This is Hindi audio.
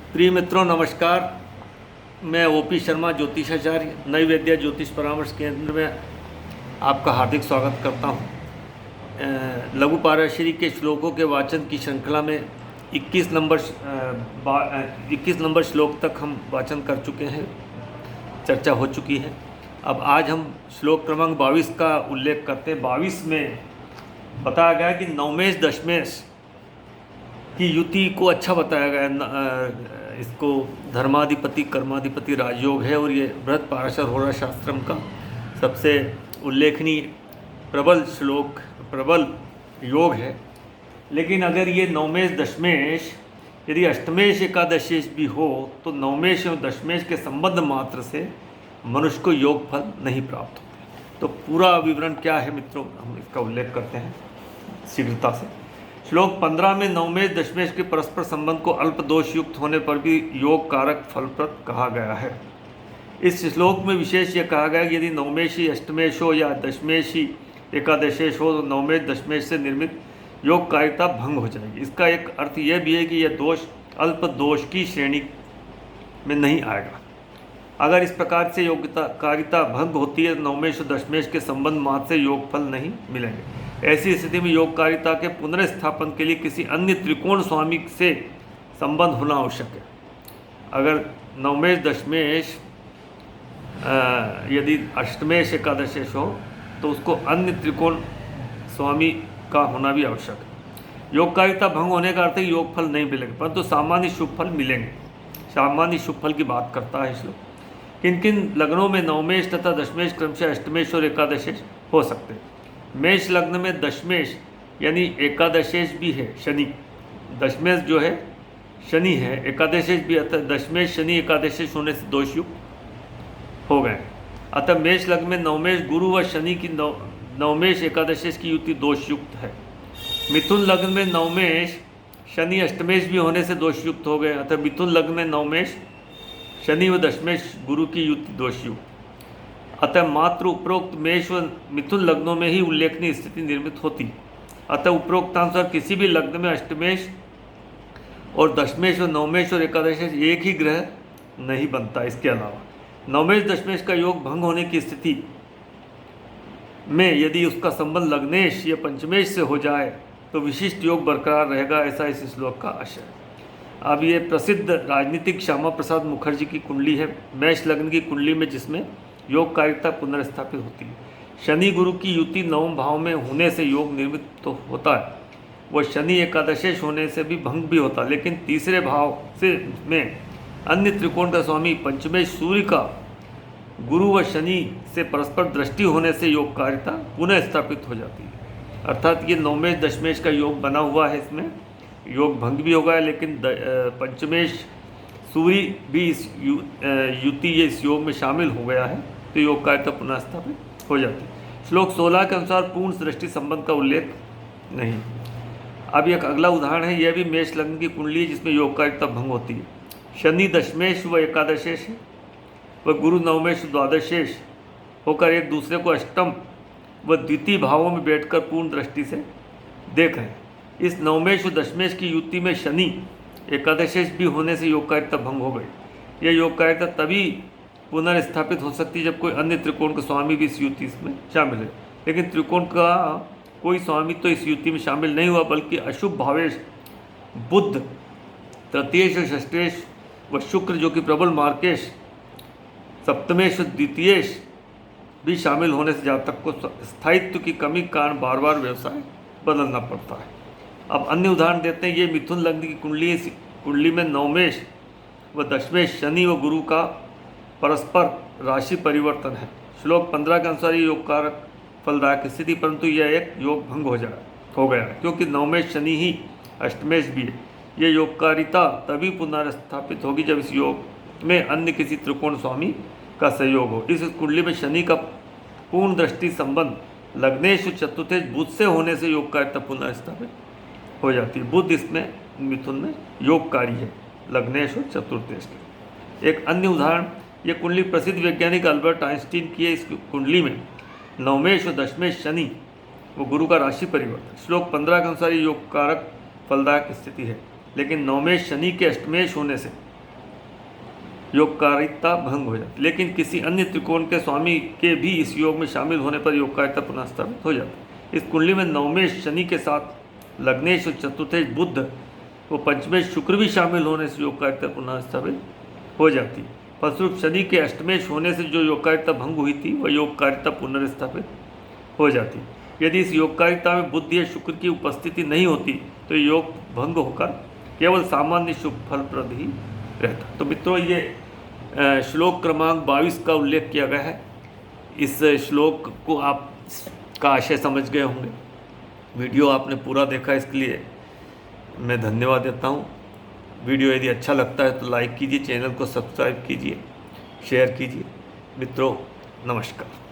प्रिय मित्रों नमस्कार। मैं ओपी शर्मा ज्योतिषाचार्य नई विद्या ज्योतिष परामर्श केंद्र में आपका हार्दिक स्वागत करता हूं। लघु पाराशरी के श्लोकों के वाचन की श्रृंखला में 21 नंबर श्लोक तक हम वाचन कर चुके हैं, चर्चा हो चुकी है। अब आज हम श्लोक क्रमांक 22 का उल्लेख करते हैं। 22 में बताया गया कि नवमेश दशमेश की युति को अच्छा बताया गया। इसको धर्माधिपति कर्माधिपति राजयोग है और ये बृहत पाराशर होरा शास्त्रम का सबसे उल्लेखनीय प्रबल योग है। लेकिन अगर ये नवमेश दशमेश यदि अष्टमेश एकादशेश भी हो तो नवमेश और दशमेश के संबंध मात्र से मनुष्य को योग फल नहीं प्राप्त होते। तो पूरा विवरण क्या है मित्रों, हम इसका उल्लेख करते हैं शीघ्रता से। श्लोक 15 में नवमेश दशमेश के परस्पर संबंध को अल्प दोष युक्त होने पर भी योग कारक फलप्रद कहा गया है। इस श्लोक में विशेष यह कहा गया कि यदि नवमेशी अष्टमेश हो या दशमेशी एकादशेश हो तो नवमेश दशमेश से निर्मित योग कारिता भंग हो जाएगी। इसका एक अर्थ यह भी है कि यह दोष अल्प दोष की श्रेणी में नहीं आएगा। अगर इस प्रकार से कारिता भंग होती है तो नवमेश और दशमेश के संबंध मात्र से योग फल नहीं मिलेंगे। ऐसी स्थिति में योगकारिता के पुनर्स्थापन के लिए किसी अन्य त्रिकोण स्वामी से संबंध होना आवश्यक है। अगर नवमेश दशमेश यदि अष्टमेश एकादशेश हो तो उसको अन्य त्रिकोण स्वामी का होना भी आवश्यक है। योगकारिता भंग होने का अर्थ योग फल नहीं मिलेंगे, परंतु सामान्य शुभ फल मिलेंगे। सामान्य शुभ फल की बात करता है श्लोक। किन किन लग्नों में नवमेश तथा दशमेश क्रमशः अष्टमेश और एकादशेश हो सकते हैं। मेष लग्न में दशमेश यानी एकादशेश भी है शनि, दशमेश जो है शनि है, एकादशेश भी, अतः दशमेश शनि एकादशेश होने से दोषयुक्त हो गए। अतः मेष लग्न में नवमेश गुरु व शनि की नवमेश एकादशेश की युति दोषयुक्त है। मिथुन लग्न में नवमेश शनि अष्टमेश भी होने से दोषयुक्त हो गए। अतः मिथुन लग्न में नवमेश शनि व दशमेश गुरु की युति दोषयुक्त। अतः मात्र उपरोक्त मेष व मिथुन लग्नों में ही उल्लेखनीय स्थिति निर्मित होती। अतः उपरोक्तानुसार किसी भी लग्न में अष्टमेश और दशमेश और नवमेश और एकादशेश एक ही ग्रह नहीं बनता। इसके अलावा नवमेश दशमेश का योग भंग होने की स्थिति में यदि उसका संबंध लग्नेश या पंचमेश से हो जाए तो विशिष्ट योग बरकरार रहेगा, ऐसा इस श्लोक का आशय है। अब ये प्रसिद्ध राजनीतिक श्यामा प्रसाद मुखर्जी की कुंडली है, मेष लग्न की कुंडली में, जिसमें योग कारिता पुनर्स्थापित होती है। शनि गुरु की युति नवम भाव में होने से योग निर्मित तो होता है, वह शनि एकादशेश होने से भी भंग भी होता है। लेकिन तीसरे भाव से में अन्य त्रिकोण का स्वामी पंचमेश सूर्य का गुरु व शनि से परस्पर दृष्टि होने से योग कारिता पुनः स्थापित हो जाती है। अर्थात ये नवमेश दशमेश का योग बना हुआ है, इसमें योग भंग भी होगा, लेकिन पंचमेश सूर्य भी इस युति या इस योग में शामिल हो गया है तो योग कारिता पुनः स्थापित हो जाती है। श्लोक 16 के अनुसार पूर्ण दृष्टि संबंध का उल्लेख नहीं। अब एक अगला उदाहरण है, यह भी मेष लग्न की कुंडली है जिसमें योग कारिता भंग होती है। शनि दशमेश व एकादशेश है, वह गुरु नवमेश द्वादशेश होकर एक दूसरे को अष्टम व द्वितीय भावों में बैठकर पूर्ण दृष्टि से देख रहे हैं। इस नवमेश व दशमेश की युति में शनि एकादशेश भी होने से योग कारिता भंग हो गई। यह योग कारिता तभी पुनर्स्थापित हो सकती है जब कोई अन्य त्रिकोण का स्वामी भी इस युति में शामिल है। लेकिन त्रिकोण का कोई स्वामी तो इस युति में शामिल नहीं हुआ, बल्कि अशुभ भावेश बुध तृतीयेश और षष्ठेश व शुक्र जो कि प्रबल मार्केश सप्तमेश और द्वितीयेश भी शामिल होने से जातक को स्थायित्व की कमी के कारण बार बार व्यवसाय बदलना पड़ता है। अब अन्य उदाहरण देते हैं। ये मिथुन लग्न की कुंडली, इस कुंडली में नवमेश व दशमेश शनि व गुरु का परस्पर राशि परिवर्तन है। श्लोक 15 के अनुसार ये योग कारक फलदायक स्थिति, परंतु यह एक योग भंग हो गया क्योंकि नवमेश शनि ही अष्टमेश भी है। यह योगकारिता तभी पुनर्स्थापित होगी जब इस योग में अन्य किसी त्रिकोण स्वामी का सहयोग हो। इस कुंडली में शनि का पूर्ण दृष्टि संबंध लग्नेश चतुर्थेश बुध से होने से योगकारिता पुनर्स्थापित हो जाती है। बुध इसमें मिथुन में योगकारी है, लग्नेश और चतुर्थेश के। एक अन्य उदाहरण, ये कुंडली प्रसिद्ध वैज्ञानिक अल्बर्ट आइंस्टीन की है। इस कुंडली में नवमेश और दशमेश शनि वो गुरु का राशि परिवर्तन। श्लोक 15 के अनुसार ये योग कारक फलदायक स्थिति है, लेकिन नवमेश शनि के अष्टमेश होने से योगकारिता भंग हो जाती। लेकिन किसी अन्य त्रिकोण के स्वामी के भी इस योग में शामिल होने पर योगकारिता पुनः स्थापित हो जाती। इस कुंडली में नवमेश शनि के साथ लग्नेश और चतुर्थेश बुध व पंचमेश शुक्र भी शामिल होने से योगकारिता पुनः स्थापित हो जाती। फलस्वरूप शनि के अष्टमेश होने से जो योगकारिता भंग हुई थी वह योगकारिता पुनर्स्थापित हो जाती। यदि इस योगकारिता में बुध या शुक्र की उपस्थिति नहीं होती तो योग भंग होकर केवल सामान्य शुभ फलप्रद ही रहता। तो मित्रों, ये श्लोक क्रमांक 22 का उल्लेख किया गया है। इस श्लोक को आप का आशय समझ गए होंगे। वीडियो आपने पूरा देखा, इसके लिए मैं धन्यवाद देता हूँ। वीडियो यदि अच्छा लगता है तो लाइक कीजिए, चैनल को सब्सक्राइब कीजिए, शेयर कीजिए। मित्रों, नमस्कार।